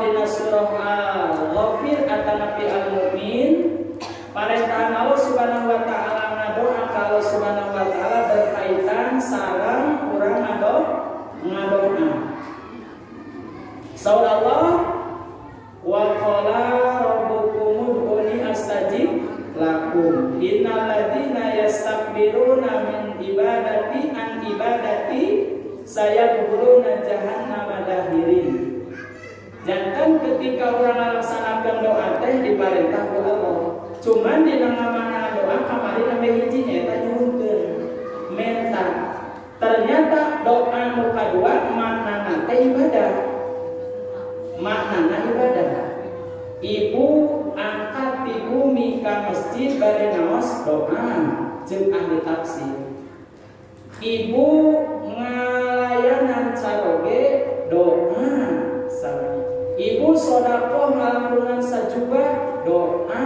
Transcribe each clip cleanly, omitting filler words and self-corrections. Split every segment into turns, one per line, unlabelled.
dina surah Al-Ghafir atanapi Al-Mu'min, parentahan Allah Subhanahu wa taala ngadoa ka Allah Subhanahu wa taala berkaitan sareng urang ngadoa. Saur Allah, wa qala rabbukum ud'uni astajib lakum innal ladzina yastakbiruna min ibadati an ibadati sayadkhuluna jahannama dahirin. Jangan ketika orang melaksanakan doa teh diperintah ku Allah. Cuman di mana doa kamari nambah hiji eta nyuhunkeun menta. Ternyata doa nu kadua maknana teh ibadah. Maknana ibadah. Ibu angkat di bumi ka masjid bari naos doa jeung ahli tafsir. Ibu ngalayanan caroge doa sama. Ibu sodakoh ngalampungan sajubah doa.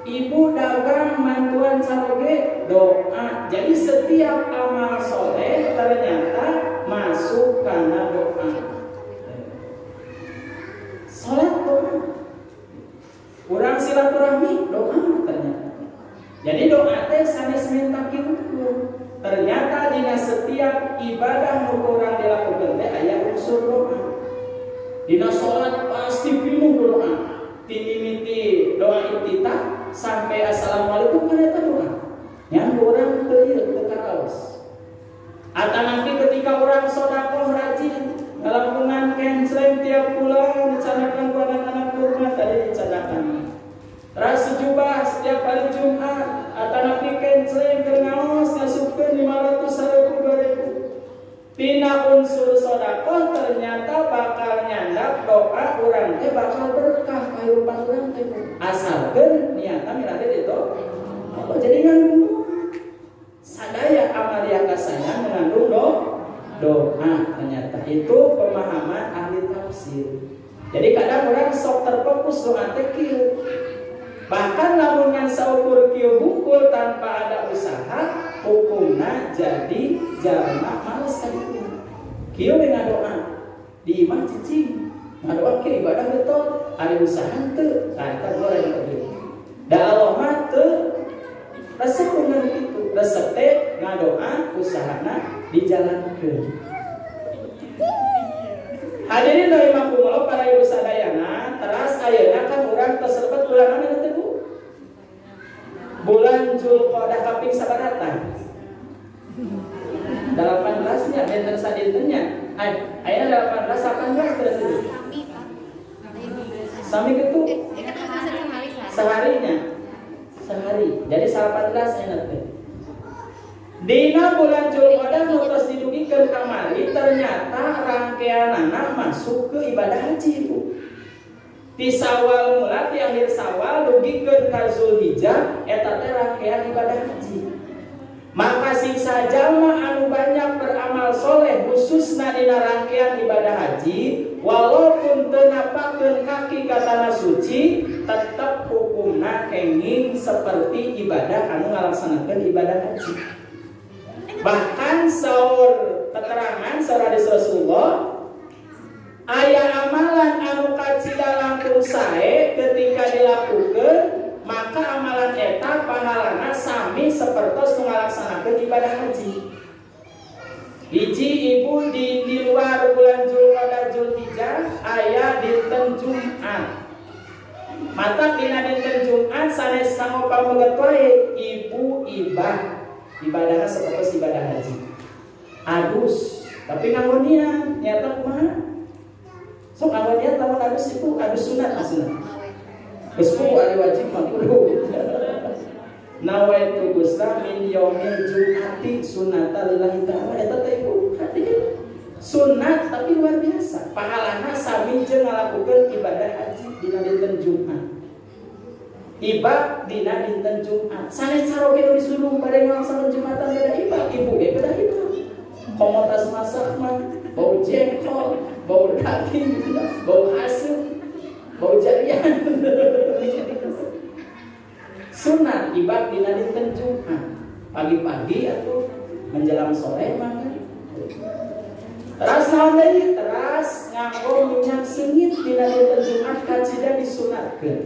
Ibu dagang mantuan caroge doa. Jadi setiap amal soleh ternyata masuk karena doa. Salat doa. Urang silaturahmi doa ternyata. Jadi doa teh sanes minta kieu. Ternyata dina setiap ibadah nu urang dilakukeun teh aya unsur doa. Dina salat pasti pinuh doa. Timimiti doa iftitah sampai assalamualaikum kan eta doa. Yang urang teu ieu karaos. Atanapi ketika urang sedekah rajin ngalampungan kenceleng tiap bulan dicanakan ku anak-anak kurma tadi dicanakan. Ras sejubah setiap hari Jumat atanapi kenceleng keur ngaos ngasupkeun 500.000. Tina unsur sedekah ternyata bakal nyandap doa urang teh bakal berkah kahirupan urang teh. Asalkeun niatna milade itu. Oh, jadi ngandung doa. Sadaya amalia kasana mengandung doa ternyata itu pemahaman ahli tafsir. Jadi kadang orang sok terfokus doa teh kieu. Bahkan lamun ngan saukur kieu bungkul tanpa ada usaha, hukumna jadi jalma males kaditu. Kieu dengan doa di imah cicing. Ngadoa ke ibadah betul, ada usaha teu, eta goreng kieu. Da Allah mah teu resep bener kitu. Resep teh ngadoa usahana dijalankeun. Hadirin rahimakumullah para ibu sadayana, teras ayeuna kan urang tersebut bulan mana teh Bu? Bulan Zulqa'dah kaping sabaratan. 18 nya benten sadintennya. Ayeuna 18 18 terus itu. Sami kitu. Seharinya. Sehari. Jadi 18 enak teh. Dina bulan Zulqa'dah nutos didugikeun kamari ternyata rangkeanana masuk ke ibadah haji Bu. Di Sawal mula ti akhir Sawal dugikeun ka Zulhijjah eta teh rangkean ibadah haji. Maka sisa jalma anu banyak beramal soleh khususna dina rangkean ibadah haji walaupun teu napakeun kaki ka tanah suci tetep hukumna kenging seperti ibadah anu ngalaksanakeun ibadah haji. Bahkan saur keterangan saur hadis Rasulullah aya amalan anu kacida langkung sae ketika dilakukeun maka amalan eta pahalana sami sapertos ngalaksanakeun ibadah haji. Hiji ibu di luar bulan Zulqa'dah Zulhijjah aya dinten Jumat. Mata dina dinten Jumat sanes kanggo pameget wae ibu ibadahna sapertos ibadah haji. Adus, tapi nganggo niatna kumaha? Sok nganggo niat lamun adus itu adus sunat asna. Geus ku ari wajib mah kudu. Nawaitu Gusta min yaumil jumati sunata lillahi ta'ala eta teh ibu sunat tapi luar biasa. Pahalana sami jeung ngalakukeun ibadah haji dina dinten Jumat. Tiba dina dinten Jumat. Sanes caroge nu disuruh bade ngalaksanakeun Jumatan beda ibadah, ibu ge beda ibadah. Komotas masak mah bau jengkol, bau daging, bau asem, bau jarian. Sunat ibadah dina dinten Jumat. Pagi-pagi atau menjelang sore mah. Teras naon deui? Teras nganggo minyak sengit dina dinten disyariatkeun.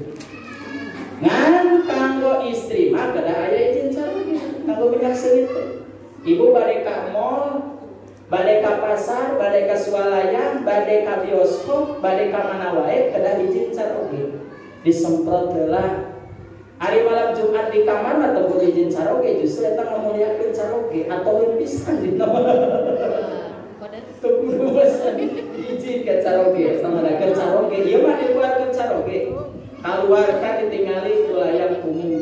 Ngan kanggo istri mah kedah aya izin caroge, kanggo minyak seuit teh. Ibu bade ka mall, bade ka pasar, bade ka swalayan, bade ka bioskop, bade ka mana wae kedah izin caroge. Disemprot heula. Hari malam Jumat di kamar mah teu izin caroge, justru eta ngamuliakeun caroge atau pisan dina. Teu kudu izin ka caroge, samadakeun caroge, ieu mah dikeluarkeun caroge. Keluarkan ditinggali kulayang umum.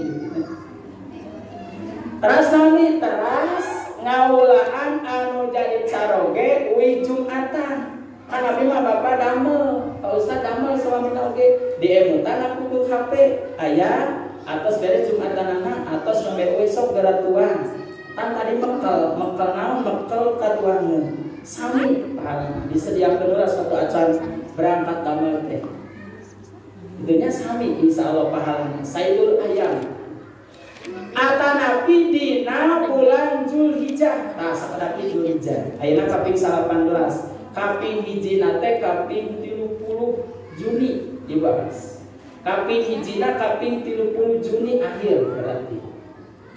Teras nami teras ngaulaan anu jadi caroge wi Jumatan. Kan abi mah bapak damel, Pak Ustad damel suamina oge di emutan aku tuh HP aya atas beres Jumatanana atas sampai esok geratuan. Kan tadi mekel naon mekel katuangeun. Sami pahalana disediakeun heula suatu acan berangkat damel teh. Itunya sami insya Allah pahalanya. Saidul ayam atanapi dina bulan Zulhijjah. Nah sakadapi Zulhijjah ayeuna kaping 18 kaping hijina teh kaping 30 Juni dibahas. Kaping hijina kaping 30 Juni akhir berarti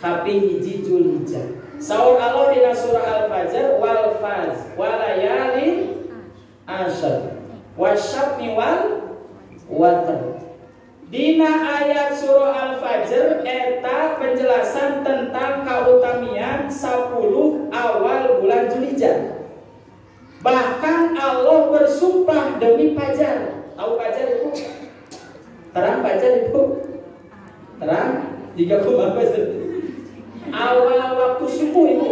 kaping hiji Zulhijjah. Saur Allah dina surah Al-Fajr wal faz walayalin asyr wasyaf'i wal water. Dina ayat surah Al-Fajr eta penjelasan tentang keutamian 10 awal bulan Zulhijjah. Bahkan Allah bersumpah demi Fajar. Tahu Fajar itu? Terang Fajar itu? Terang? Jika kumaha awal waktu subuh itu.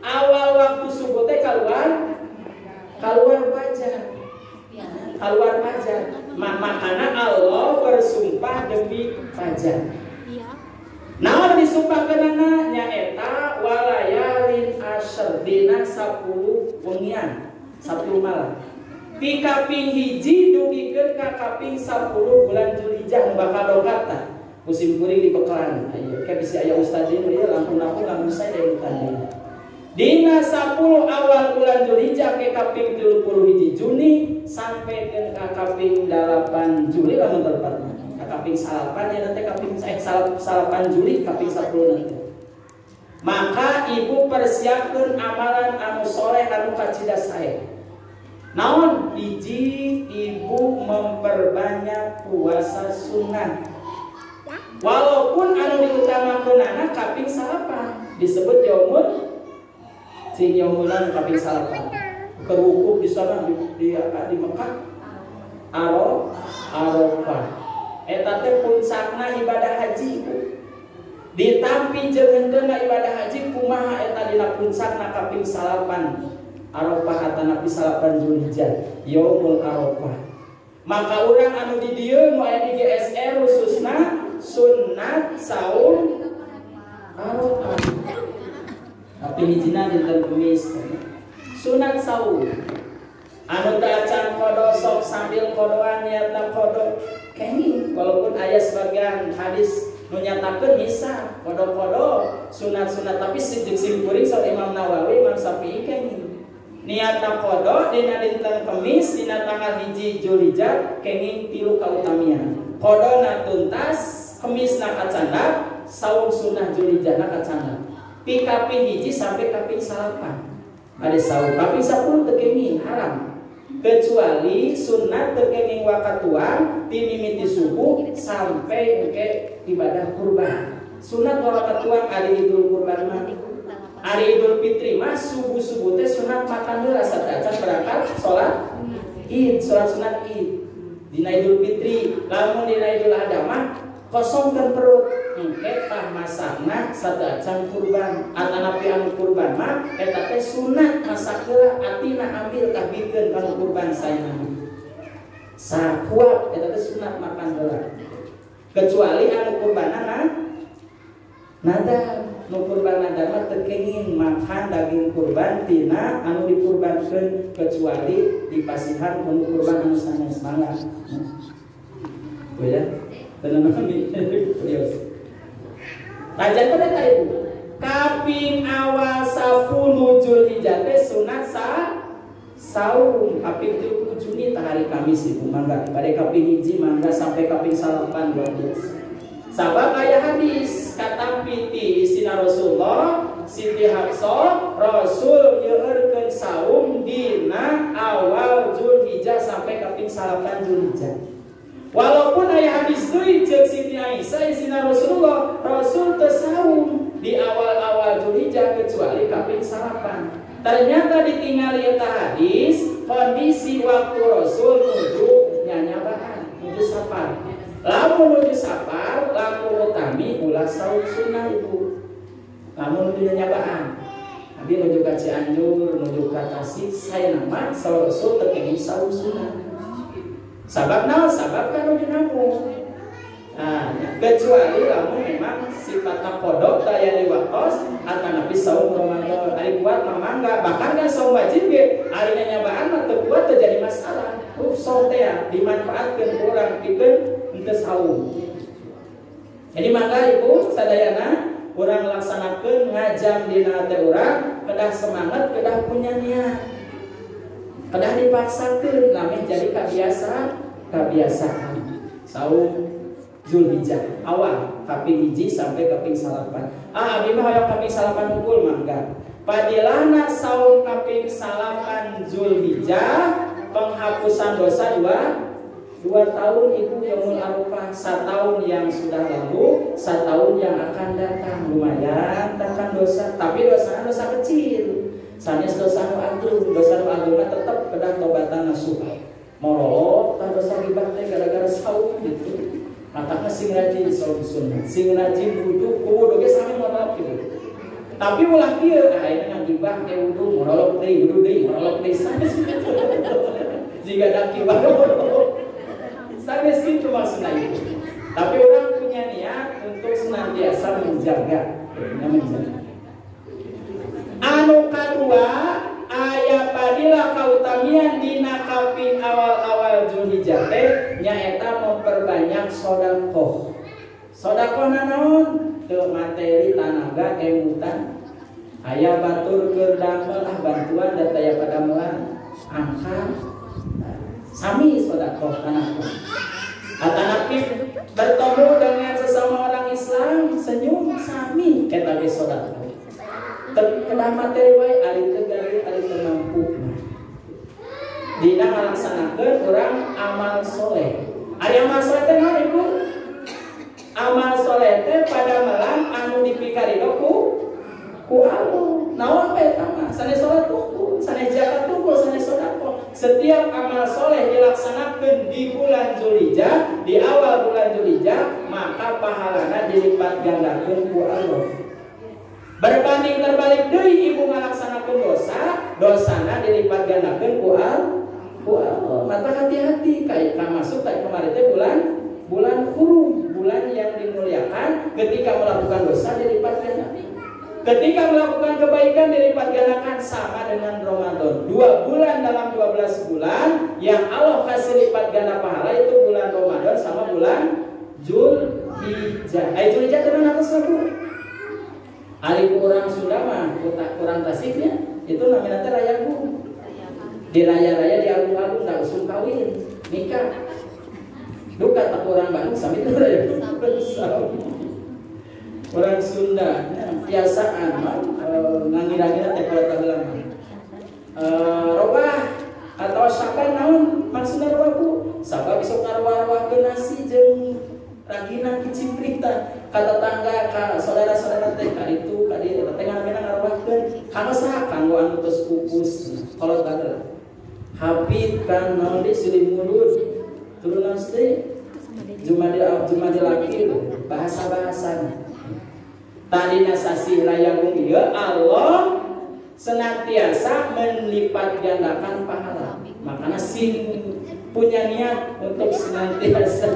Awal waktu subuh teh keluar Fajar. Keluar Fajar. Makana Allah bersumpah demi Fajar. Naon disumpah kenana nyaeta walayalin asyr dina 10 wengian 10 malam. Ti kaping hiji dugikeun ka kaping 10 bulan Zulhijjah nu bakal dongkata. Musim kuring di Bekelan. Aya ke bisi aya ustad ieu lampung-lampung lamun saya dari tadi. Dina 10 awal bulan Zulhijjah ke kaping 31 Juni sampai ke kaping 8 Juli lamun tepatna. Kaping 8 ya nanti kaping 8 Juli kaping 10 nanti. Maka ibu persiapkan amalan anu soleh anu kacida sae. Naon hiji ibu memperbanyak puasa sunnah. Walaupun anu diutamakeunana kaping 8 disebut yaumul sing yaumulan kaping 8. Kerukuk di sana di Mekah Arafah. Eta teh puncakna ibadah haji. Ditampi jeung ibadah haji kumaha eta dina puncakna kaping 8 Arafah atanapi 8 Zulhijjah yaumul Arafah. Maka urang anu di dieu nu aya di GSR khususna sunnat saum Arafah. Tapi hijina dinten Kemis sunat saum anu teu acan kodo sok sambil kodoan nyata kodo kenging walaupun aya sebagian hadis nu nyatakeun bisa kodo-kodo sunat-sunat tapi jeung simkuring saur Imam Nawawi Imam Syafi'i kenging niatna kodo dina dinten Kemis dina tanggal 1 Zulhijjah kenging 3 kautamian kodona tuntas Kemisna kacanda saum sunah Zulhijjahna kacanda pi kaping hiji sampai kaping 8 ada saum kaping 10 teu kenging haram kecuali sunat teu kenging wakatuan ti mimiti subuh sampai ke ibadah kurban. Sunat wakatuan ari Idul Kurban mah. Ari Idul Fitri mah subuh-subuh teh sunat makan heula saat berangkat salat Id, salat sunat Id. Dina Idul Fitri, lamun dina Idul Adha mah kosongkeun perut. Engke tah masakna sadacan kurban. Atanapi anu kurban mah eta teh sunat masak heula atina ambil kabikeun kana kurban saeuna. Sakuat eta teh sunat makan heula. Kecuali anu kurbanana nada nu kurban nada mah teu kenging makan daging kurban tina anu dikurbankeun kecuali dipasihan anu kurban anu sanes mangga. Ya. Tenang kami. Rajan pada ibu kaping awal 10 Zulhijjah teh sunat saum kaping 7 Juni hari Kamis ibu mangga pada kaping 1 mangga sampai kaping 8 12. Sabab aya hadis kata piti isina Rasulullah Siti Hafsah Rasul nyeurkeun saum dina awal Zulhijjah sampai kaping 8 Zulhijjah. Walaupun aya hadis deui ceuk Siti Aisyah isina Rasulullah Rasul teu saum di awal-awal Zulhijjah kecuali kaping 8. Ternyata ditinggali eta hadis kondisi waktu Rasul menuju nyanyabaan menuju safar. Lamun menuju safar, lamun utami ulah saum sunnah ibu. Lamun menuju nyanyabaan, nanti menuju ka Cianjur, menuju ka Tasik, saya nama saum Rasul tekeni saum sunnah. Sabab naon? Sabab kan menuju namu. Nah, kecuali lamun memang sifatnya kodok daya diwaktos atau nabi saum Ramadan ari kuat mamangga bahkan kan saum wajib ge ari nyanyabaan mah teu kuat terjadi masalah. Saum teh dimanfaatkeun ku urang pikeun henteu saum. Jadi mangga ibu sadayana urang laksanakeun ngajam dina teh urang kedah semangat kedah punya niat. Kedah dipaksakeun lamun jadi kebiasaan saum Zulhijjah awal kaping 1 sampai kaping 8. Abi mah hoyong kaping 8 unggul mangga. Padilana saum kaping 8 Zulhijjah penghapusan dosa 2 tahun ibu Yaumul Arafah, 1 tahun yang sudah lalu, 1 tahun yang akan datang. Lumayan takkan dosa, tapi dosa kecil. Sanes dosa nu agung mah tetep kedah tobatan nasuha. Morolok tah dosa gibah teh gara-gara saum gitu. Matanya sing rajin saum sunnah, sing rajin wudu, wudu ge sami morolok gitu. Tapi ulah kieu ayeuna ngagibah ke wudu, morolok deui, wudu deui, morolok deui sanes kitu. Jika daki morolok. Sanes kitu maksudna itu. Tapi orang punya niat untuk senantiasa menjaga. Anu kadua aya padila kautamian dina kaping awal-awal Zulhijjah teh nyaeta memperbanyak sedekah. Sedekah naon? Teu materi tanaga emutan. Aya batur keur damel bantuan da taya padamelan angka. Sami sedekah tanaga. Atanapi bertemu dengan sesama orang Islam senyum sami eta ge sedekah. Kedah materi wae ari teu gawe ari teu mampu. Dina ngalaksanakeun urang amal soleh. Ari amal soleh teh naon ibu? Amal soleh teh padamelan anu dipikaridok ku Allah. Naon bae eta mah? Sanes salat tunggu, sanes zakat tunggu, sanes sedekah. Setiap amal soleh dilaksanakeun di bulan Zulhijjah, di awal bulan Zulhijjah, maka pahalana dilipat gandakeun ku Allah. Berbanding terbalik deui ibu ngalaksanakeun dosa, dosana dilipat gandakeun ku Allah. Maka hati-hati kayak masuk kayak kemarin teh bulan hurum, bulan yang dimuliakan. Ketika melakukan dosa dilipat gandakan. Ketika melakukan kebaikan dilipat gandakan, sama dengan Ramadan. 2 bulan dalam 12 bulan yang Allah kasih lipat ganda pahala itu bulan Ramadan sama bulan Zulhijjah. Zulhijjah itu mana atas lagu? Hari kurang Sunda mah, kurang Tasiknya, itu namanya teh rayagung. Di raya-raya di alun-alun tak usum kawin, nikah. Duka tak kurang Bandung sampai itu rayagung. Orang Sunda, biasaan ngangira-ngira teh kalau tahulah. Robah atau saban naon maksudna robah bu? Sabab besok arwah-arwah nasi jeung ragina kiciprita kata tangga ka saudara-saudara teh ka ditu ka dieu teh ngamina ngarawahkeun kana saha kanggo anu tos pupus kolot bageula hafid kan naon di silih mulut turunan teh Jumadi laki bahasa-bahasana tadina sasih rayagung ieu Allah senantiasa melipat gandakan pahala. Makanya sing punya niat untuk senantiasa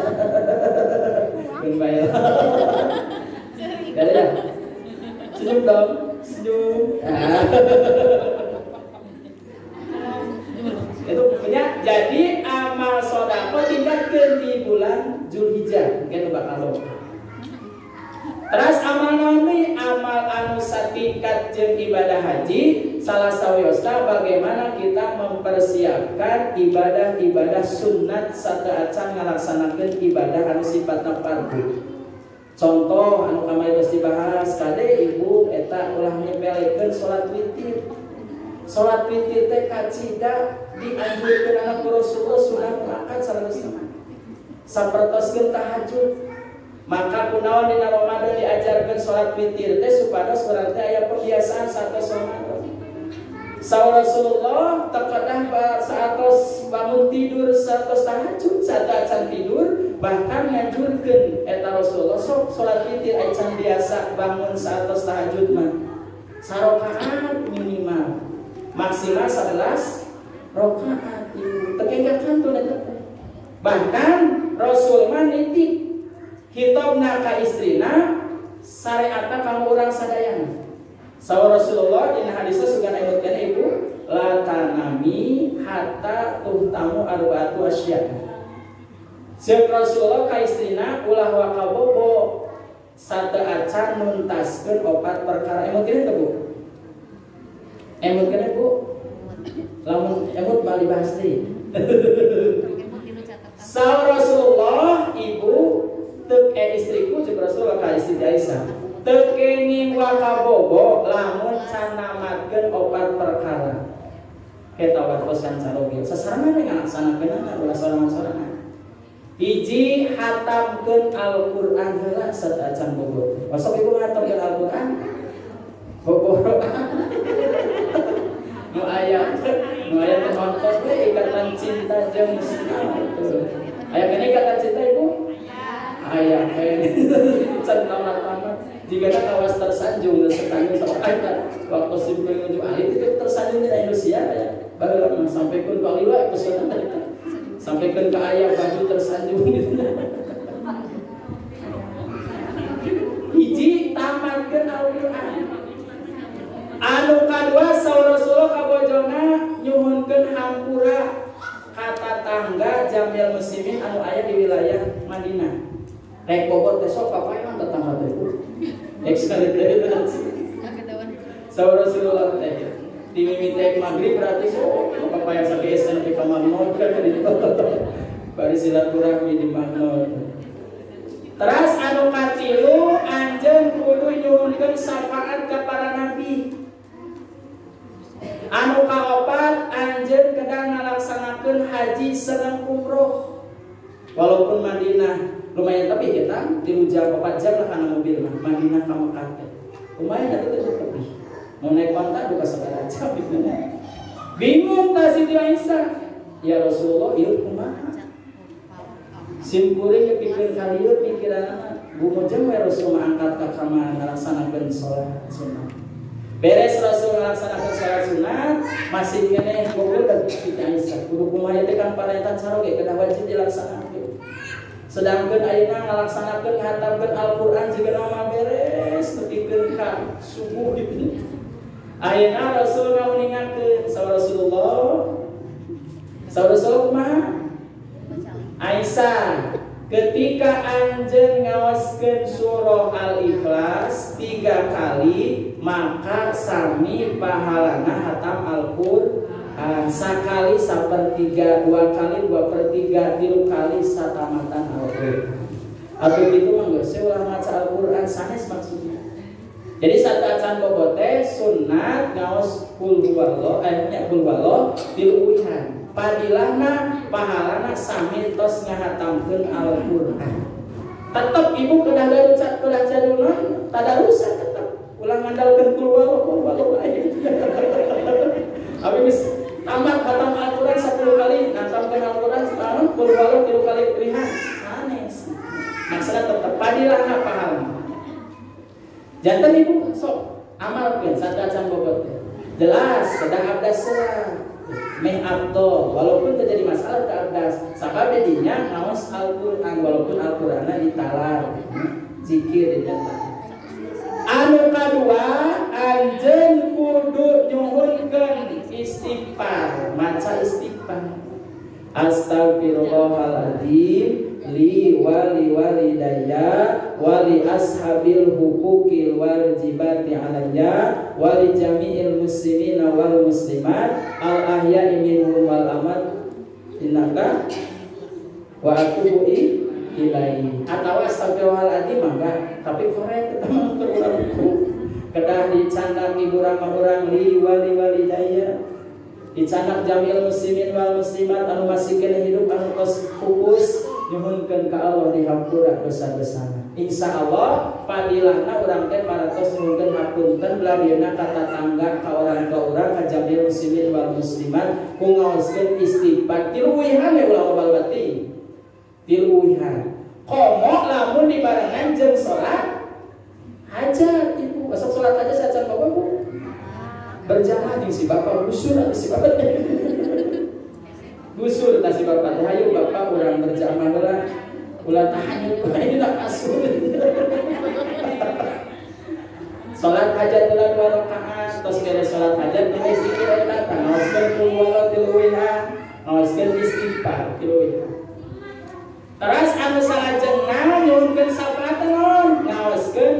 membayar. Ya, senyum dong, senyum. Itu punya. Jadi amal sodako tingkatkan di bulan Zulhijjah, mungkin bakal. Terus amal naon deui? Amal anu satingkat jeung ibadah haji salah sawiosna bagaimana kita mempersiapkan ibadah-ibadah sunat sateacan ngalaksanakeun ibadah anu sifatna fardhu. Contoh anu kamari geus dibahas kade ibu eta ulah nyepelekeun salat witir. Salat witir teh kacida dianjurkeun anak Rasulullah sunat muakkad salaresna. Sapertoskeun tahajud. Maka kunaon dina Ramadan diajarkeun salat witir teh supados urang teh aya pembiasaan satos Ramadan. Saur Rasulullah terkadang saatos bangun tidur satos tahajud saat tidur bahkan ngajurkeun eta Rasulullah sok salat witir acan biasa bangun saatos tahajud mah sarakaat minimal maksimal 11 rakaat ibu tekengga kantun eta bahkan Rasul mah nitip hitobna ka istrina syariatna kamu urang sadayana. Saur Rasulullah dina hadisna sugan ayatkeun ibu la tanami hatta tuhtamu arba'atu asya. Seuk Rasulullah ka istrina ulah wa kabobo sateuacan nuntaskeun 4 perkara. Emut Bu? Emut Bu? Lamun emut mah dibahas deui. Saur Rasulullah ibu tek istriku jeung Rasulullah ka istri Aisyah teu kenging wakabobo lamun can namatkeun 4 perkara eta wartosan caroge sasarana we ngalaksanakeunna ulah sorangan-sorangan hiji hatamkeun Al-Qur'an heula satacan bobo masuk ibu ngatamkeun Al-Qur'an bobo nu aya teh nonton we ikatan cinta jeung aya kene ikatan cinta ibu ayah can tamat-tamat jika kawas tersanjung tersanjung sama ayat waktu simpul menuju alit itu tersanjung di Indonesia ya baru sampai pun kali wa episode tadi sampai ke ayah baju tersanjung gitu hiji tamatkeun Al-Qur'an anu kadua saur Rasulullah ka bojona nyuhunkeun hampura kata tangga jamil muslimin anu aya di wilayah Madinah. Rek bobot teh sok papayan tetangga teh. Ekskali teh. Saur Rasulullah teh di mimiti maghrib berarti sok papayan sabe esen di kamangnon kan di bari silaturahmi di magnon. Terus anu katilu anjeun kudu nyuhunkeun syafaat ka para nabi. Anu kaopat anjeun kedah ngalaksanakeun haji sareng umroh. Walaupun Madinah lumayan tapi kita dirujak 4 jam lah karena mobil mah Madinah ka Mekah lumayan ada tuh lebih mau naik kontak juga sekedar jam gitu bingung ta Siti Aisyah ya Rasulullah ieu kumaha simpulnya pikir kalieu pikiranna bumujeng we Rasul angkat ka kamar ngalaksanakeun salat sunat beres Rasul ngalaksanakeun salat sunat masih keneh goblok da Siti Aisyah kudu kumaha teh kan parentan saroge kedah wajib dilaksanakeun sedangkan ayeuna ngalaksanakeun hatamkeun Al-Qur'an jiga nama beres nepikeun ka subuh gitu. Ayeuna Rasul ngauningakeun saur Rasulullah kumaha? Aisyah ketika anjeun ngaoskeun surah Al-Ikhlas 3 kali maka sami pahalana hatam Al-Qur'an sakali 1/3 2 kali 2/3 3 kali satamatan Al-Qur'an atau gitu mah geus ulah maca Al-Qur'an sanes maksudnya jadi satacan bobote sunat ngaos qul huwallah nya qul huwallah diluwihan padilahna pahalana sami tos ngahatamkeun Al-Qur'an tetep ibu kedah garucat kedah jadulna tadarusan tetep ulah ngandalkeun qul huwallah aja abi geus tamat khatam Al-Qur'an 10 kali, ngatamkeun Al-Qur'an qul huwallahu 3 kali lihat. Sanes. Maksudna tetep padilahna pahala. Janten ibu sok amalkeun satacan bobot. Jelas kedah abdas selah. Meh abdo walaupun terjadi masalah ke abdas. Sabab dinya ngaos Al-Qur'an walaupun Al-Qur'anna ditalar. Zikir dijantan. Anu kadua anjeun kudu nyuhunkeun istighfar maca istighfar astagfirullahaladzim li wali walidayya wali ashabil huquqil wajibati alayya wali jami'il muslimina wal muslimat al ahya'i minhum wal amat innaka wa atubu ilaihi. Atau astagfirullahaladzim mangga, tapi korek ketemu urang-urang kedah dicandak ibu urang li wali walidayya, dicandak jamil muslimin wal muslimat anu masih kena hidup anu tos pupus nyuhunkeun ka Allah dihampura dosa-dosana. Insyaallah padilahna urang teh maratos nyuhunkeun hapunten beladieuna ka tatangga ka urang ka jamil muslimin wal muslimat ku ngaoskeun istighfar tiluwihan ya ulah balbati tiluwihan. Komo lamun dibarengan jeung salat hajat ibu, besok salat hajat sacan bapak bu berjamaah jeung si bapak gusur atau si bapak gusur tak si bapak hayu bapak urang berjamaah heula ulah tahajud ini nak asur salat hajat ulah 2 rakaat tos kene salat hajat teh zikir eta ngaoskeun kul huwallahu tiluwihan ngaoskeun istighfar tiluwihan. Terus anu salajengna nyuhunkeun syafaat naon ngaoskeun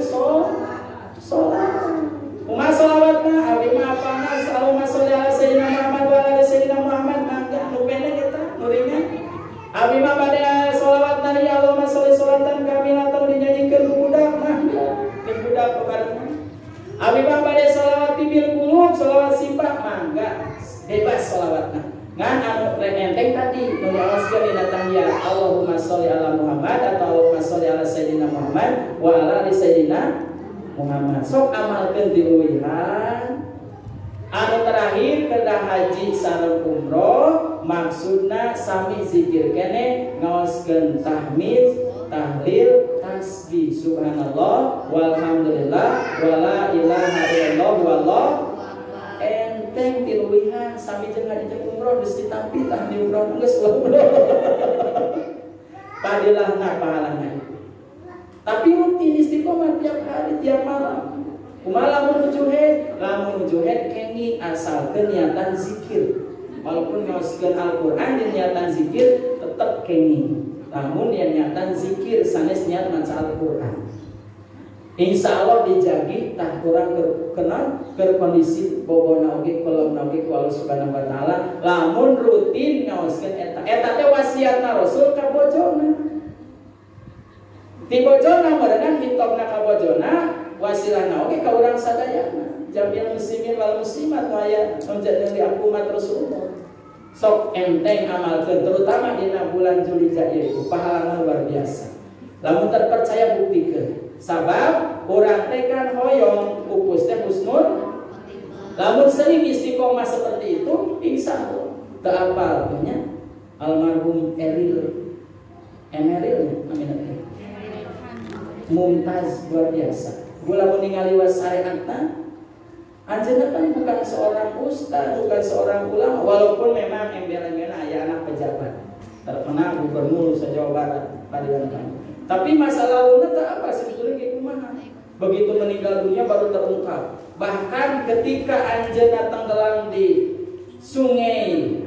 salat. Kumaha shalawatna abi mah apana Allahumma sholli ala sayyidina Muhammad wa ala sayyidina Muhammad mangga nu pendek eta nu ringan. Abi mah bade shalawatna ya Allahumma sholli sholatan kamilatan dinyanyiikeun ku budak mangga ke budak kebareng. Abi mah bade shalawat bil qulub shalawat sifat mangga bebas shalawatna. Ngan anu enteng tadi nu ngaoskeun dina tahiyat Allahumma sholli ala Muhammad atau Allahumma sholli ala sayyidina Muhammad wa ala ali sayyidina Muhammad. Sok amalkeun diluwihan. Anu terakhir kedah haji sareng umroh maksudna sami zikir kene ngaoskeun tahmid, tahlil, tasbih subhanallah walhamdulillah wala ilaha illallah wallahu enteng tiluwihan sami jeung haji jeung umroh geus ditampi tah di umroh geus padilahna pahalana. Tapi rutin istiqomah tiap hari tiap malam. Kumaha lamun juhed kengi asalkeun niatan zikir. Walaupun ngaoskeun Al-Qur'an niatan zikir tetep kengi. Namun niatan zikir sanes niat maca Al-Qur'an. Insyaallah dijagi tah urang kenal ke kondisi bobona oge kolomna oge ku Allah Subhanahu wa taala. Lamun rutin ngaoskeun eta teh wasiatna Rasul ka bojona. Di bojona merenang hitobna ka bojona wasilahna oge ka urang sadayana jamil muslimin wal muslimat waya menjadi di umat Rasulullah. Sok enteng amalkeun terutama dina bulan Zulhijjah ieu pahalana luar biasa. Lamun terpercaya buktikeun. Sabab urang teh kan hoyong pupus teh husnul. Lamun sering istiqomah seperti itu insyaallah teu apal nya almarhum Emeril amin. Mumtaz luar biasa. Gula meningali wasyariatna. Anjeunna kan bukan seorang ustaz, bukan seorang ulama, walaupun memang embel-embelna aya anak pejabat terkenal gubernur se-Jawa Barat padian kami. Tapi masa lalunya tak apa sebetulnya kayak kumaha. Begitu meninggal dunia baru terungkap. Bahkan ketika anjeunna tenggelam di sungai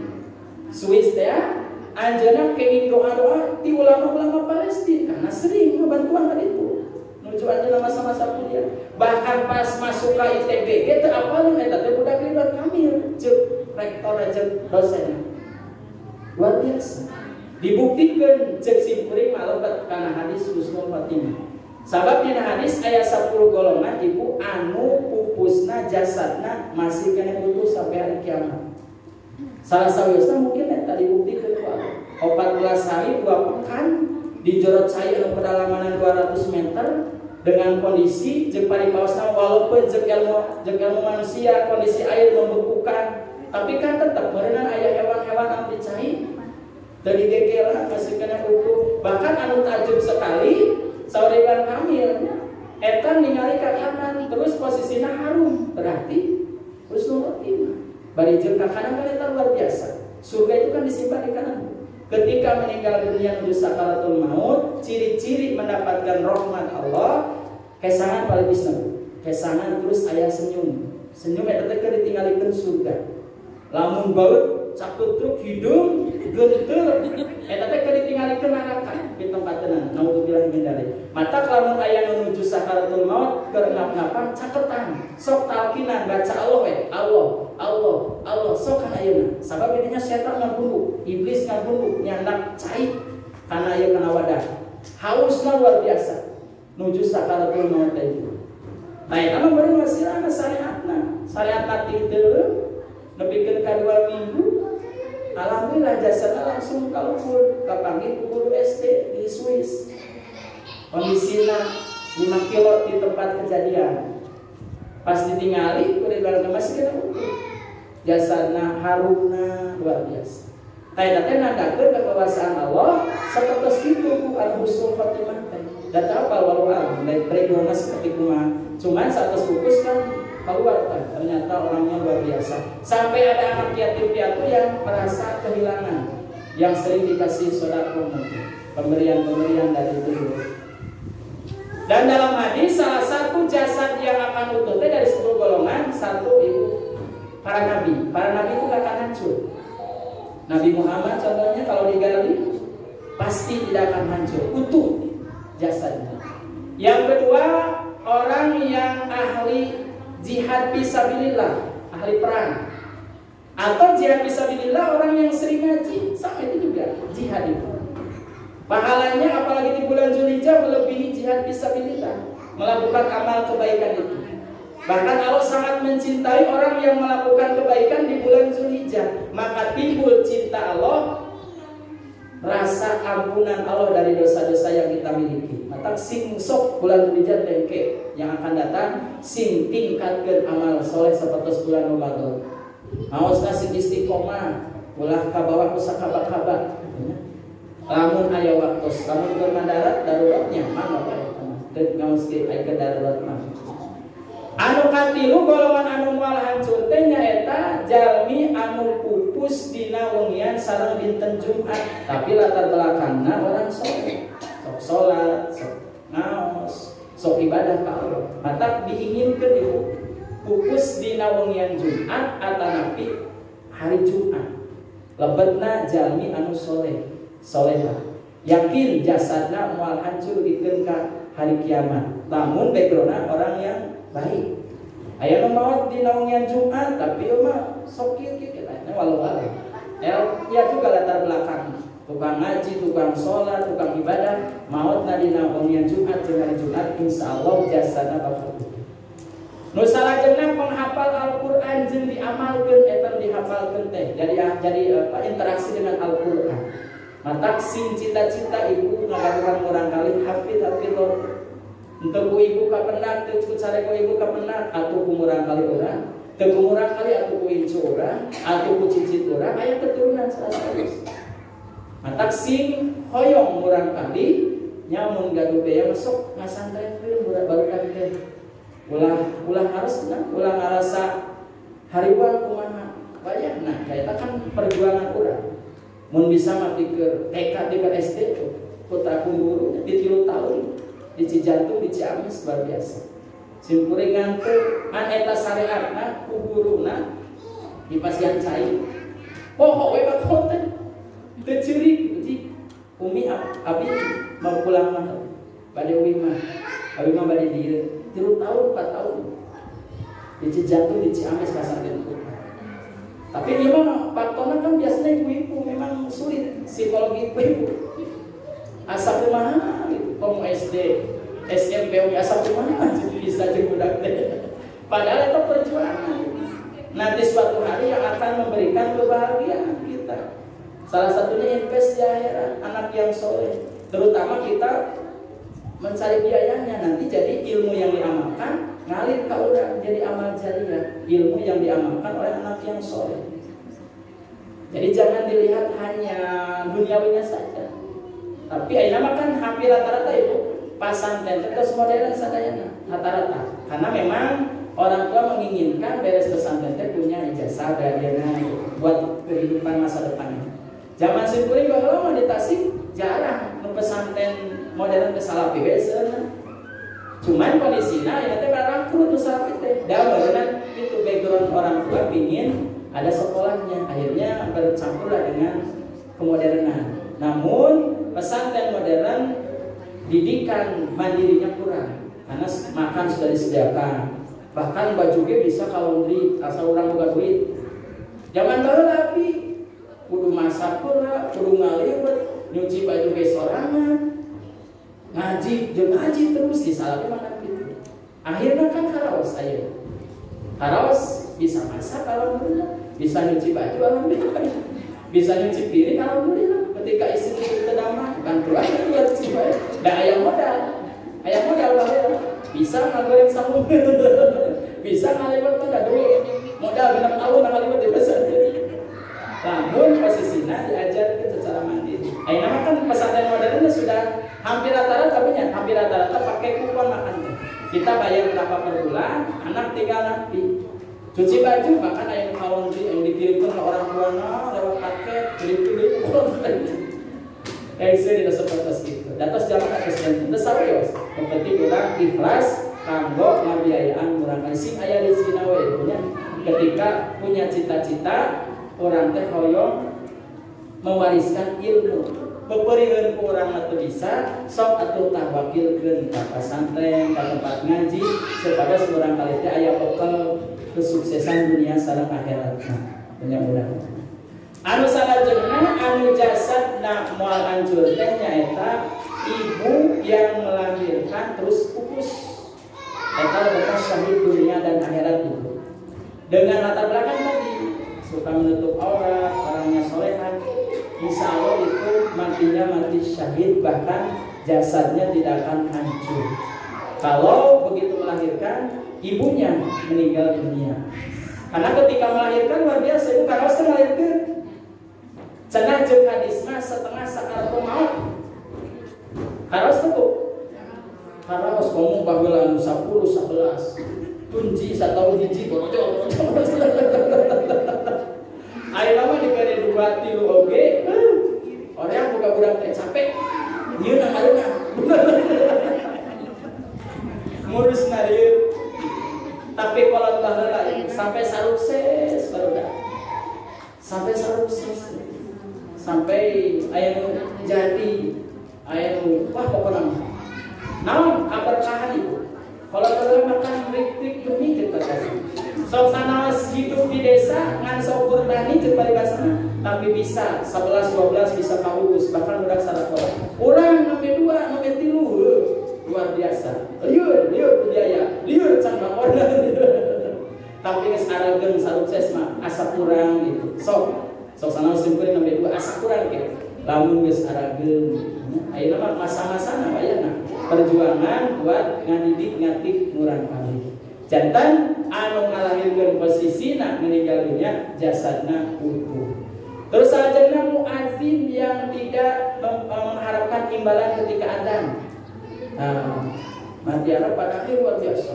Swiss ya, anjeunna kenging doa-doa di ulama-ulama Palestina karena sering bantuan tadi itu. Nuju anjeunna masa-masa kuliah. Bahkan pas masuk ke ITB teh apalin eta teh budak Ridwan Kamil, ceuk rektor jeung dosen. Luar biasa. Dibuktikan cek simkuring malebet kana hadis Husnul Khotimah. Sababnya hadis aya 10 golongan ibu anu pupusna jasadna masih kena butuh sampai hari kiamat. Salah sawiosna mungkin eta dibuktikan ku Allah. 14 hari 2 pekan dijorot saya anu kedalaman 200 meter dengan kondisi jeung paripaosna walaupun jeung ilmu manusia kondisi air membekukan, tapi kan tetap merenang aya hewan-hewan anu dicai dari gegelan masih kena utuh. Bahkan anu takjub sekali Sauriban Kamil eta ningali ka kanan terus posisinya harum berarti husnul khotimah. Bari jeung ka kanan kan eta luar biasa. Surga itu kan disimpan di kanan. Ketika meninggal dunia menuju sakaratul maut, ciri-ciri mendapatkan rahmat Allah, kesangan paling bisa. Kesangan terus aya senyum. Senyum eta teh ditinggalikeun surga. Lamun baut cakutruk hidung genteur eta teh keur ditinggalikeun neraka. Kita min dzalik. Mata lamun aya nuju sakaratul maut keur ngap-ngapan caketan, sok talkinan baca Allah sok kana ayeuna. Sabab dinya setan ngaburu, iblis ngaburu nyandak cai kana aya kana wadah. Hausna luar biasa. Nuju sakaratul maut itu. Nah, eta mah beureum wasilana syariatna. Syariatna ti teu nepikeun ka 2 minggu. Alhamdulillah jasadnya langsung kalupur kapanggih ku guru SD di Swiss. Kondisinya 5 kilo di tempat kejadian. Pas ditinggali kudu bareng masih kena utuh. Jasadnya harumna luar biasa. Taya teh nandakeun kekuasaan Allah sapertos kitu ku al-husnul khotimah teh. Data apa walau alam dari pregonas seperti kumaha. Cuman 100 kukus kan keluar kan, ternyata orangnya luar biasa. Sampai ada anak yatim piatu yang merasa kehilangan, yang sering dikasih sedekah, pemberian dari itu. Dan dalam hadis salah satu jasad yang akan utuh dari 10 golongan, 1 itu para nabi. Para nabi itu gak akan hancur. Nabi Muhammad contohnya kalau digali pasti tidak akan hancur, utuh jasadnya. Yang kedua, orang yang ahli jihad fisabilillah, ahli perang. Atau jihad fisabilillah orang yang sering ngaji, sama itu juga jihad itu. Pahalanya apalagi di bulan Zulhijjah melebihi jihad fisabilillah, melakukan amal kebaikan itu. Bahkan Allah sangat mencintai orang yang melakukan kebaikan di bulan Zulhijjah. Maka timbul cinta Allah, rasa ampunan Allah dari dosa-dosa yang kita miliki. Maka sing sok bulan Zulhijjah tengke yang akan datang sing tingkatkeun amal soleh sapertos bulan Ramadan. Maosna sing istiqomah ulah ka bawah kusakaba-kaba. Lamun aya waktos, lamun keur mandarat daruratnya mangga bae. Teu ngaos ge aya ke darurat mah. Anu katilu golongan anu moal hancur teh nyaeta jalmi anu pupus dina wengian sareng dinten Jumat, tapi latar belakangna orang saleh. Sok salat, sok ngaos, sok ibadah ka Allah. Mata diinginkeun ieu pupus dina wengian Jumat atanapi hari Jumat. Lebetna jalmi anu soleh, solehah. Yakin jasadna moal hancur dikeun ka hari kiamat. Namun backgroundna orang yang baik. Aya nu maot dina wengian Jumat tapi ieu mah sok kieu kita walau-walau. Ya juga latar belakang tukang ngaji, tukang sholat, tukang ibadah, maut dina wengian Jumat jeung hari Jumat insyaallah jasana bakal putih. Nu salajengna penghafal Al-Qur'an jeung diamalkeun eta dihafalkeun teh. Jadi interaksi dengan Al-Qur'an. Matak sing cita-cita ibu ngagaduhan urang kali hafidh untuk ibu kapenat, teu cari ku ibu kapenat, atuh kumurang kali urang, teu kumurang kali atuh ku incu urang, atuh ku cicit urang, aya keturunan sanes. Matak sing hoyong urang kali nyamun gaduh beya masuk ngasantren baru teh. Ulah harus ulah ngarasa hariwan kumaha. Bayangna eta kan perjuangan urang. Mun bisa mati ke TK di SD tuh, putra guru di 3 tahun. Di Cijantung, di Ciamis luar biasa. Simpuringan teh an eta syariatna ku guruna di pasian cai. Poho we bakot teh. Teu ceurik uji. Umi abi mau pulang mah. Bade umi mah. Abi mah bade dieu 3 tahun 4 tahun. Di Cijantung, di Ciamis kasantren. Tapi ieu mah faktorna kan biasanya ibu-ibu memang sulit psikologi ibu. Asa kumaha gitu, komo SD, SMP, asa kumaha bisa jeung budak teh. Padahal itu perjuangan. Nanti suatu hari yang akan memberikan kebahagiaan kita. Salah satunya invest di akhirat, anak yang soleh. Terutama kita mencari biayanya nanti jadi ilmu yang diamalkan ngalir ke orang jadi amal jariah. Ilmu yang diamalkan oleh anak yang soleh. Jadi jangan dilihat hanya duniawinya saja. Tapi ayeuna mah kan hampir rata-rata itu pasantren terus modern sadayana rata-rata. Karena memang orang tua menginginkan beres pesantren punya ijazah gadana buat kehidupan masa depannya. Zaman simkuring baheula mah di Tasik jarang nu pesantren modern ke salapi we seuneu. Cuman kondisina aya teh barangkul nu salapi teh. Da beunang itu background orang tua pingin ada sekolahnya, akhirnya bercampurlah dengan kemodernan. Namun pesantren modern didikan mandirinya kurang karena makan sudah disediakan, bahkan baju ge bisa kalau beli asal orang buka duit. Zaman baru tapi kudu masak pula, kudu ngaliwet, nyuci baju ge sorangan, ngaji terus disalahkan makan gitu. Akhirnya kan haraos ayo, haraos bisa masak alhamdulillah, bisa nyuci baju alhamdulillah, bisa nyuci piring alhamdulillah. Ketika istri itu damai, kan keluar buat si baik. Dan ayam modal bahaya. Bisa ngagoreng sambung, bisa ngaliwat pada duit. Modal genap tahun ngaliwat di besar. Namun posisinya diajar ke secara mandiri. Nama kan pesantren modernnya sudah hampir rata-rata pakai kupon makannya. Kita bayar berapa per bulan, anak tinggal nanti. Cuci baju, bahkan yang laundry yang dikirimkan ke orang tua lewat paket, beli yang saya tidak seperti itu. Datos jalan atas dan desarios. Yang penting orang ikhlas, kanggo ngabiayaan murang sing aya rezeki nawe punya. Ketika punya cita-cita, orang teh hoyong mewariskan ilmu. Peperieun ku urang atuh bisa, sok atuh tah wakilkeun ka pesantren, ka tempat ngaji, supaya seorang kali teh aya bekal kesuksesan dunia sareng akhiratna. Mudah-mudahan. Anu salajengna anu jasadna moal hancur teh nyaeta ibu yang melahirkan terus pupus. Eta bekas syahid dunia dan akhirat itu. Dengan latar belakang tadi suka menutup aurat, orangnya solehan, insya Allah itu matinya mati syahid, bahkan jasadnya tidak akan hancur. Kalau begitu melahirkan, ibunya meninggal dunia. Karena ketika melahirkan luar biasa, ibu karos melahirkan. Cenah jeung hadis mah setengah sakaratul maut. Karos tuh. Karos komo baheula anu 10 11. Tunji satau hiji bocor. Ayeuna mah dibere 2 3 oge. Orang buka budak teh capek. Ieu na hareuna. Ngurus na ieu. Tapi kalau baheula sampai sarukses barudak. Sampai sarukses. Sampai aya jadi aya wah pokona naon kaberkahan itu. Kalau baru makan trik-trik demi kita kasih. Sok sanaos hidup di desa ngan sok bertani jeung paribasana, tapi bisa 11 12 bisa kaurus bahkan udah sarakola. Urang nembe 2 nembe 3 luar biasa. Lieur budaya, lieur can bakona. Tapi geus arageun sarukses mah asa kurang gitu. Sok sanaos simpeureun nembe 2 asa kurang gitu. Lamun geus arageun ayeuna mah masa-masana bayana perjuangan buat ngadidik ngatik murang kali. Jantan anu ngalahirkeun posisina meninggal dunia jasadna utuh. Terus sajana muadzin yang tidak mengharapkan imbalan ketika adzan. Mati Arab pada akhir luar biasa.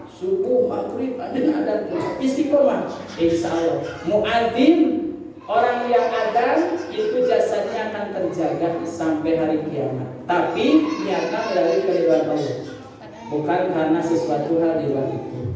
Subuh, maghrib, adzan istiqomah. Insyaallah muadzin orang yang adzan itu jasadnya akan terjaga sampai hari kiamat. Tapi niatnya dari keridhaan Allah, bukan karena sesuatu hal di luar itu.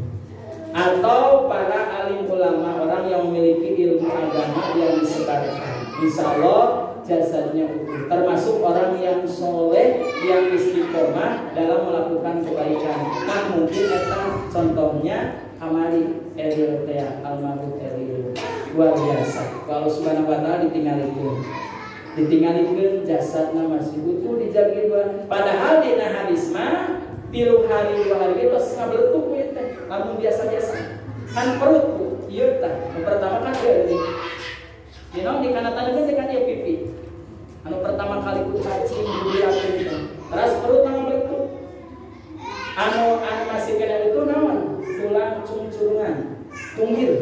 Atau para alim ulama, orang yang memiliki ilmu agama yang disebarkan, insya Allah jasadnya utuh. Termasuk orang yang soleh, yang istiqomah dalam melakukan kebaikan. Nah mungkin eta contohnya kamari Eril Tea almarhum Eril, luar biasa. Kalau subhanahu wa ta'ala ditinggalikeun jasadna masih utuh dijaga. Padahal dina hadis mah 3 hari 2 hari itu ngabeletuk we teh. Lamun biasa-biasa kan perut ieu tah. Pertama kan ieu. Dina di kanatan teh kan ieu pipi. Anu pertama kali ku cacing diliakeun teh. Terus perut ngabeletuk. Anu masih kena itu naon? Tulang cungcurungan, tunggil.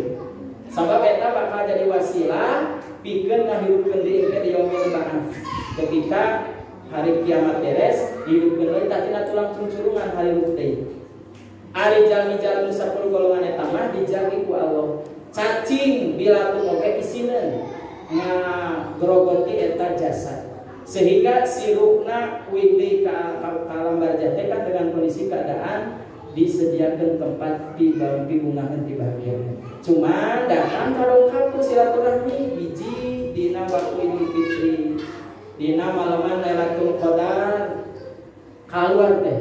Sabab eta bakal jadi wasilah pikeun ngahirupkeun deui di yaumul ba'ats. Ketika hari kiamat beres, hidupkeun deui tatina tulang cungcurungan harirup deui. Ari jalmi-jalmi 10 golongan eta mah dijagi ku Allah. Cacing bilatung oge isieun ngagrogoti eta jasad. Sehingga sirupna widi ka lambar jate kan dengan kondisi keadaan disediakan tempat di bungahan di bagian. Cuma datang kadongkap ku silaturahmi biji dina waktu Idul Fitri, dina malaman Lailatul Qadar.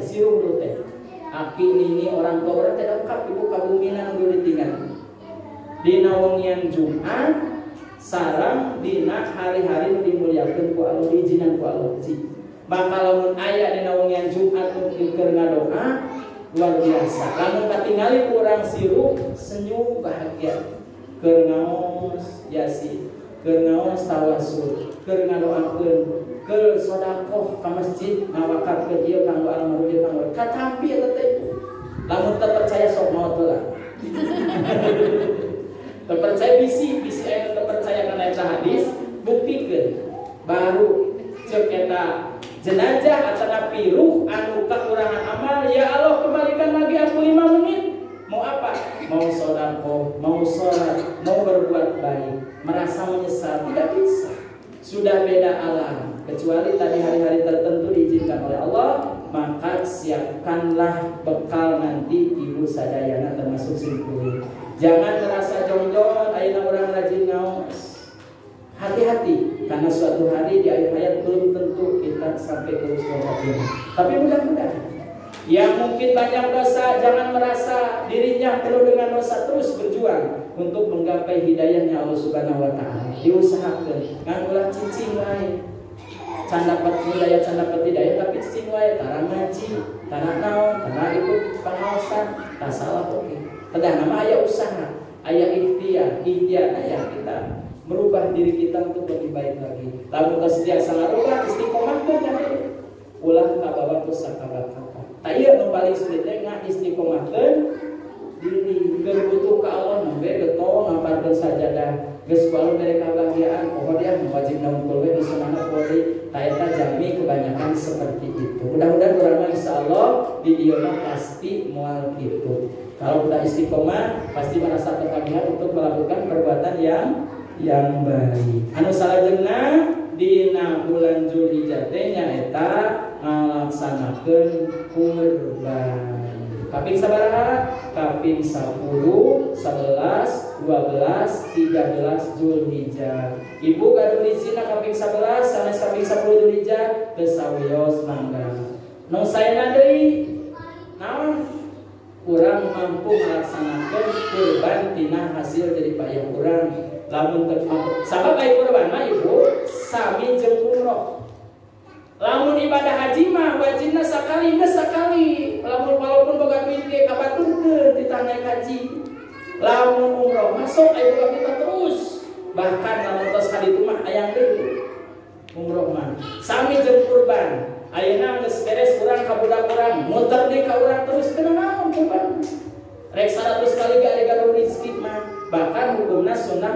siruh teh. Aki nini orang tua orang teh lengkap ibu kabuminan dulu ditinggal. Dina wengian Jumat sareng dina hari-hari dimuliakeun ku Allah diizinan ku Allah. Maka lamun aya dina wengian Jumat mungkin keur ngadoa luar biasa. Lamun katingali urang sirup senyum bahagia. Keur ngaos Yasin, keur ngaos tawasul, keur ngadoakeun, keur sedekah ka masjid ngawakafkeun ieu kanggo almarhum ieu kanggo katampi eta teh. Lamun teu percaya sok maot heula. Teu percaya bisi aya teu percaya kana eta hadis buktikeun. Baru ceuk eta jenazah atau piruh anu kekurangan amal, ya Allah kembalikan lagi aku 5 menit. Mau apa? Mau sedekah, mau sholat, mau berbuat baik, merasa menyesal, tidak bisa. Sudah beda alam. Kecuali tadi hari-hari tertentu diizinkan oleh Allah, maka siapkanlah bekal nanti ibu sadayana termasuk simpul. Jangan merasa jongjon, ayeuna urang rajin ngaos. Hati-hati, karena suatu hari di akhir hayat belum tentu kita sampai ke husnul. Tapi mudah-mudahan yang mungkin banyak dosa, jangan merasa dirinya perlu dengan dosa, terus berjuang untuk menggapai hidayahnya Allah Subhanahu wa Ta'ala. Diusahakan, ngan ulah cicing wae. Can dapat hidayah, can dapat hidayah, tapi cicing wae, tara ngaji, tara naon, tara ikut pengawasan, tak salah oke. Kedah nama aya usaha, aya ikhtiar aya kita merubah diri kita untuk lebih baik lagi. Lamun kesediaan ngarubah istiqomah teh ulah kabawa pusaka. Taya nu paling sulit teh istiqomahkeun diri keur butuh ka Allah nembe getol ngaparkeun sajadah geus kualu mere kabahagiaan pokok dia wajib naungkul we nu semangat poli taeta jami kebanyakan seperti itu. Mudah-mudahan urang insyaallah di dieu mah pasti moal kitu. Kalau udah istiqomah pasti merasa ketagihan untuk melakukan perbuatan yang baik. Anu salajengna dina bulan Zulhijjah teh nyaeta ngalaksanakeun kurban. Kaping sabaraha? Kaping 10, 11, 12, 13 Zulhijjah. Ibu gaduh izina kaping 11 sanes kaping 10 Zulhijjah geus sawios mangga. Nu saena deui naon? Urang mampu melaksanakeun kurban tina hasil dari payah urang. Lamun teu sabab aya kurban mah ibu sami jeung umroh. Lamun ibadah haji mah wajibna sakali geus sakali. Lamun walaupun boga duit ge kabaturkeun ditah naik haji. Lamun umroh masuk aya boga kita terus. Bahkan lamun tos kaditu mah aya deui. Umroh mah sami jeung kurban. Ayeuna geus beres urang ka budak urang, muter deui ka urang terus kena naon kurban. Rek 100 kali ge aya gaduh rezeki mah. Bahkan hukumna sunnah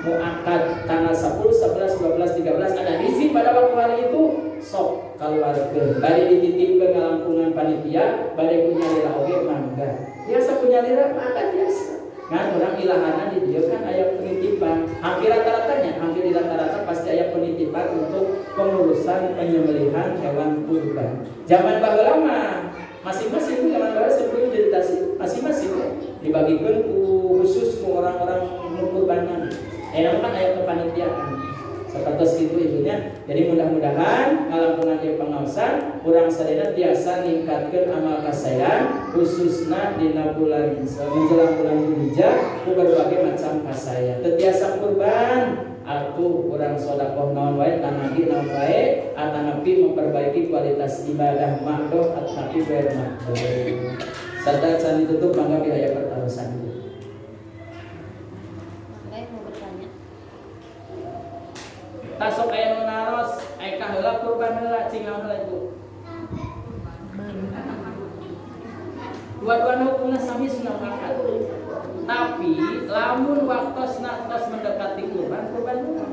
muakkad tanggal 10, 11, 12, 13 ada hiji pada waktu hari itu sok kaluarkeun. Bade dititipkeun ngalampungan panitia, bade punya lira oge mangga. Biasa punya lira mangga biasa. Ngan urang ilahana di dieu kan aya penitipan. Hampir rata-rata pasti aya penitipan untuk pengurusan penyembelihan hewan kurban. Zaman baheula mah masing-masing zaman baheula sebelum meditasi masing-masing dibagikeun khusus ku orang-orang kurbanan. Enak kan aya kepanitiaan. Sapertos kitu ibunya. Jadi mudah-mudahan ngalampungan ieu pangaosan urang sadaya tiasa ningkatkeun amal kasayan khususna dina bulan menjelang bulan Zulhijjah ku berbagai macam kasayan. Teu tiasa kurban atuh urang sedekah naon wae tanagi naon wae atanapi memperbaiki kualitas ibadah makdoh atapi bae makdoh. Sarta can ditutup mangga aya pertarusan. Tasok aya nu naros, aya ka heula kurban heula cingaun heula ibu. Dua-duana hukumna sami sunnah muakkad. Tapi lamun waktosna tos mendekati kurban heula.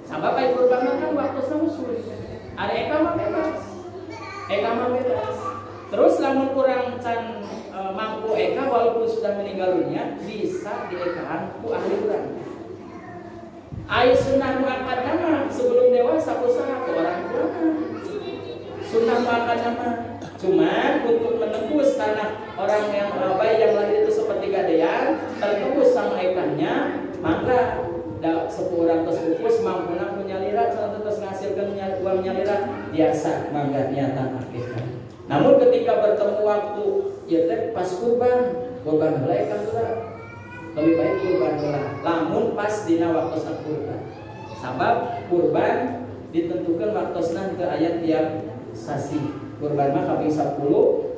Sabab aya kurban kan waktosna usul. Are eka mah bebas. Terus lamun kurang can mampu eka walaupun sudah meninggal dunia bisa diekaan ku ahli urang. Ai sunnah muakkad nama sebelum dewasa usaha ke orang tua. Sunnah muakkad nama cuman untuk menembus tanah orang yang bayi yang lahir itu seperti gadean tertembus sama ikannya maka sepuran terus pupus mampuna menyalira terus ngasilkan uang menyalira biasa mangga niatan akikah. Namun ketika bertemu waktu ya teh pas kurban heula kan lebih baik kurban heula lamun pas dina waktosna kurban. Sabab kurban ditentukan waktosna teu aya tiap sasi. Kurban mah kaping 10,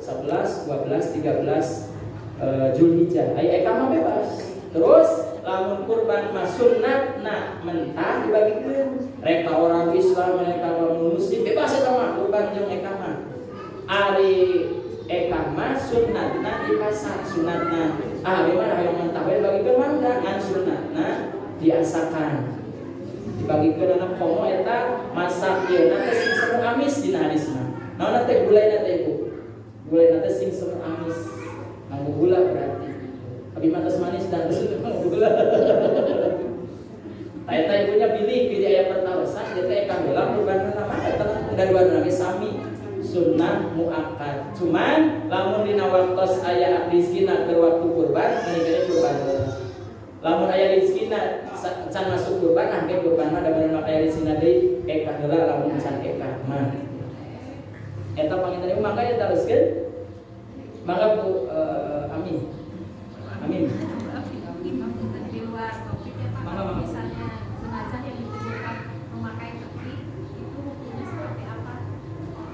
11, 12, 13 Zulhijjah. Aya eka mah bebas. Terus lamun kurban mah sunnatna mentah dibagikeun. Reka orang Islam mereka orang muslim bebas eta mah kurban jeung eka mah. Ari eka mah sunnatna di pasar sunnatna. Di mana hayang mentah bae bagikeun mangga ngan sunnatna diasakan. Dibagikeun anak komo eta masak ieu na teh sing semu amis dina hadisna. Naon teh gulaina teh Ibu? Gulaina teh sing semu amis. Nganggo gula berarti. Abi matas manis dan gula. Eta ibunya pilih aya pertaosan dia teh ka heula kurbanna mah eta ngaduan lagi sami sunnah muakkad. Cuman lamun dina waktos aya rezekina keur waktu kurban menika kurban. Lamun aya rezekina can masuk kurban angke kurban mah da bener aya rezekina deui eka heula lamun can eka mah. Eta panginten ieu mangga ya teruskeun. Mangga Bu amin. Amin.
Di luar topik ya Pak, kalau misalnya jenazah yang ditujukan memakai peti itu hukumnya seperti apa?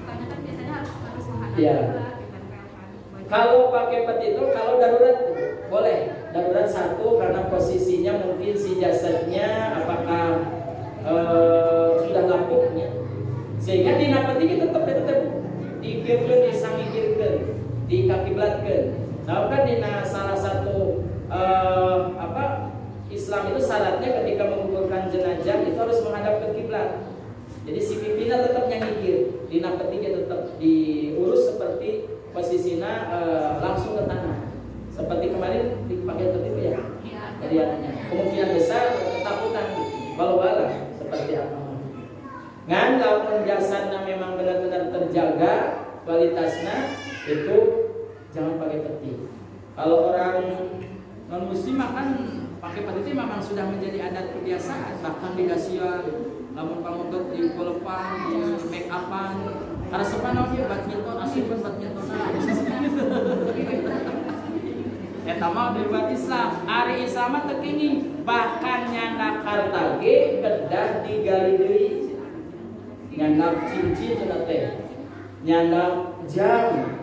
Karena kan biasanya harus menghadap
ya. Kalau pakai peti itu kalau darurat boleh. Darurat satu karena posisinya mungkin si jasadnya apakah sudah lapuknya. Sehingga di peti kita tetap dikirkeun disangikirkeun, dikakiblatkeun. Nah kan di salah satu Islam itu syaratnya ketika menguburkan jenazah itu harus menghadap ke kiblat. Jadi si pipina tetap nyangikir, di petinya tetap diurus seperti posisinya langsung ke tanah. Seperti kemarin dipakai peti ya. Kelihatannya kemungkinan besar ketakutan walau-walau seperti apa. Ngan lamun jasadnya memang benar-benar terjaga kualitasnya itu jangan pakai peti. Kalau orang non muslim kan pakai peti itu memang sudah menjadi adat kebiasaan. Bahkan di Asia, lamun pamotot di kolepan, di make upan, karena sepanjang dia badminton, asipun badminton eta mah di luar Islam. Ari Islam mah teu kenging, bahkan nyanda karta ge kedah digali deui. Nyanda cincin cenah teh. Nyanda jam.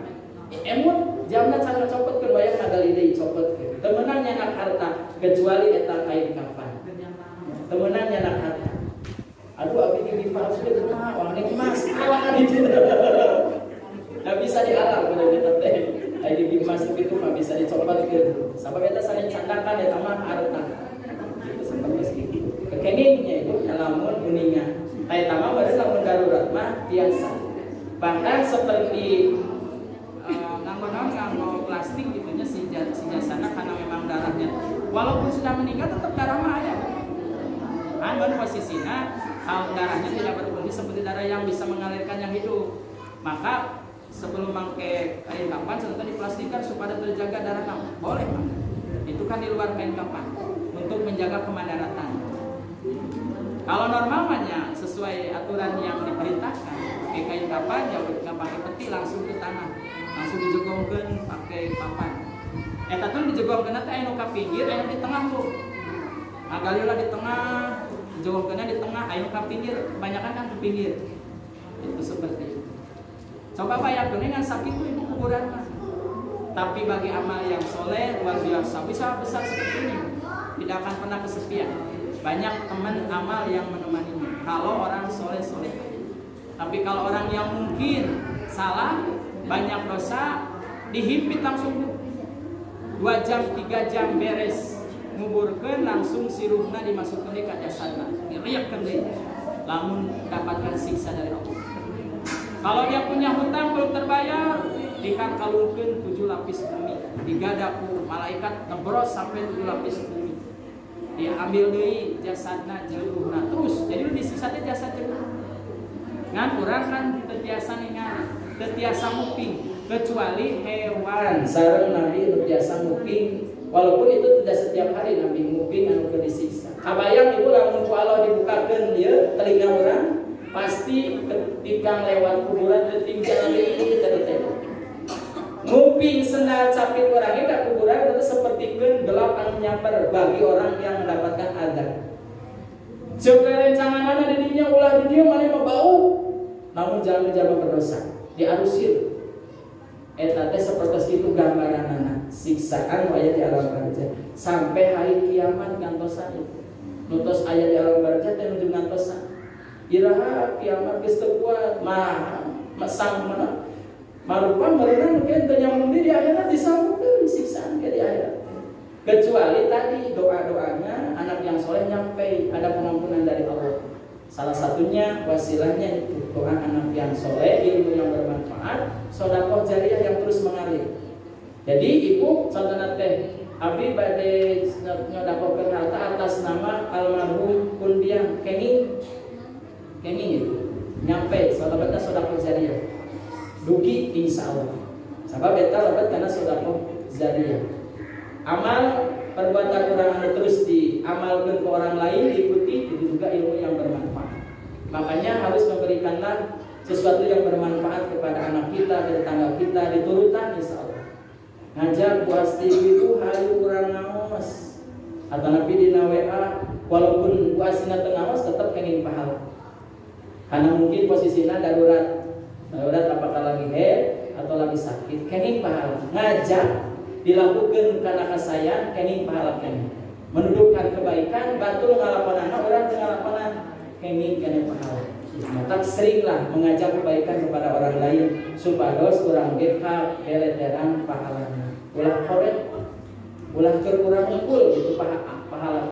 Emut jamna cara copotkeun bayang nagali deui copotkeun. Teu meunang nyanda harta kecuali eta kain kafan. Teu meunang nyanda harta. Aduh abi di palsukeun kumaha? Wah ini mas, alakan itu. Da bisa dialar pada eta teh. Ai di masuk itu mah bisa dicopotkeun. Sabab eta saling candakan eta mah harta. Itu seperti segitu. Kekengingnya itu lamun kuningan. Eta mah berarti lamun darurat mah biasa. Bahkan seperti nganggo plastik gitunya si jasana karena memang darahnya walaupun sudah meninggal tetap darah mah aya. Kan posisinya darahnya tidak berfungsi seperti darah yang bisa mengalirkan yang hidup. Maka sebelum pakai kain kafan serta diplastikkan supaya terjaga darah boleh Pak. Itu kan di luar kain kafan untuk menjaga kemandaratan. Kalau normalnya sesuai aturan yang diperintahkan pakai kain kafan jangan pakai peti langsung ke tanah. Langsung dijegongkeun pakai papan. Eta tuh dijegongkeun teh anu ka pinggir, anu di tengah Bu. Agalilah di tengah, dijegongkeunna di tengah, anu ka pinggir, kebanyakan kan ke pinggir. Itu seperti itu. Coba bayangkeun dengan sakit itu ibu kuburan mah. Tapi bagi amal yang soleh luar biasa bisa besar seperti ini. Tidak akan pernah kesepian. Banyak teman amal yang menemaninya. Kalau orang soleh-soleh. Tapi kalau orang yang mungkin salah banyak dosa dihimpit langsung 2 jam 3 jam beres nguburkeun langsung siruhna dimasukkeun di ka jasadna diriekkeun deui lamun dapatkan siksa dari Allah. Kalau dia punya hutang belum terbayar dikalungkeun 7 lapis bumi digadaku malaikat nebros sampai 7 lapis bumi diambil deui jasadna jeuhna terus jadi lu disiksa teh jasad jeuh ngan urang kan teu ningal teu tiasa nguping kecuali hewan sareng Nabi teu tiasa nguping Walaupun itu tidak setiap hari Nabi mungkin anu keur disiksa. Kabayang ibu lamun ku Allah dibukakeun ieu telinga urang, pasti ketika lewat kuburan teu tinggal deui teh. Nguping sendal capit orang itu kuburan itu sepertikeun gelap anu nyamper bagi orang yang mendapatkan azab. Ceuk rencanganana di dinya ulah di dieu mane mah bau. Namun jalma-jalma berdosa diarusir. Eta teh sapertos kitu gambaranana siksaan aya di alam barzah sampai hari kiamat gantosan itu. Nutos aya di alam barzah teh nuju gantosan. Iraha kiamat geus teu kuat mah sang mana marupan merenang mungkin teu nyambung di akhirat disambung deui siksaan ke di akhirat. Kecuali tadi doa-doanya anak yang soleh nyampe ada pengampunan dari Allah. Salah satunya wasilahnya itu doa anak yang soleh, ilmu yang bermanfaat, sedekah jariah yang terus mengalir. Jadi ibu contohna teh abdi bade nyodakokeun harta atas nama almarhum Kundiang kenging itu nyampe sedekah jariah. Dugi insyaallah. Sabab eta lobat kana sedekah jariah. Amal perbuatan orang anu terus diamalkan ke orang lain diikuti itu juga ilmu yang bermanfaat. Makanya harus memberikanlah sesuatu yang bermanfaat kepada anak kita, tetangga kita, diturutan insyaallah. Ngajak puasti itu hayu urang ngaos. Atau nabi dina WA walaupun puasina teu ngaos tetap kenging pahala. Karena mungkin posisinya darurat apakah lagi head atau lagi sakit, kenging pahala. Ngajak dilakukan karena kasayang kenging pahala kenging. Mendudukan kebaikan batul ngalakonan orang teu ngalakonan kenging kene pahala. Maka seringlah mengajak kebaikan kepada orang lain supados urang ge kabeleteran pahalana. Ulah korek, ulah keur urang unggul itu pahala.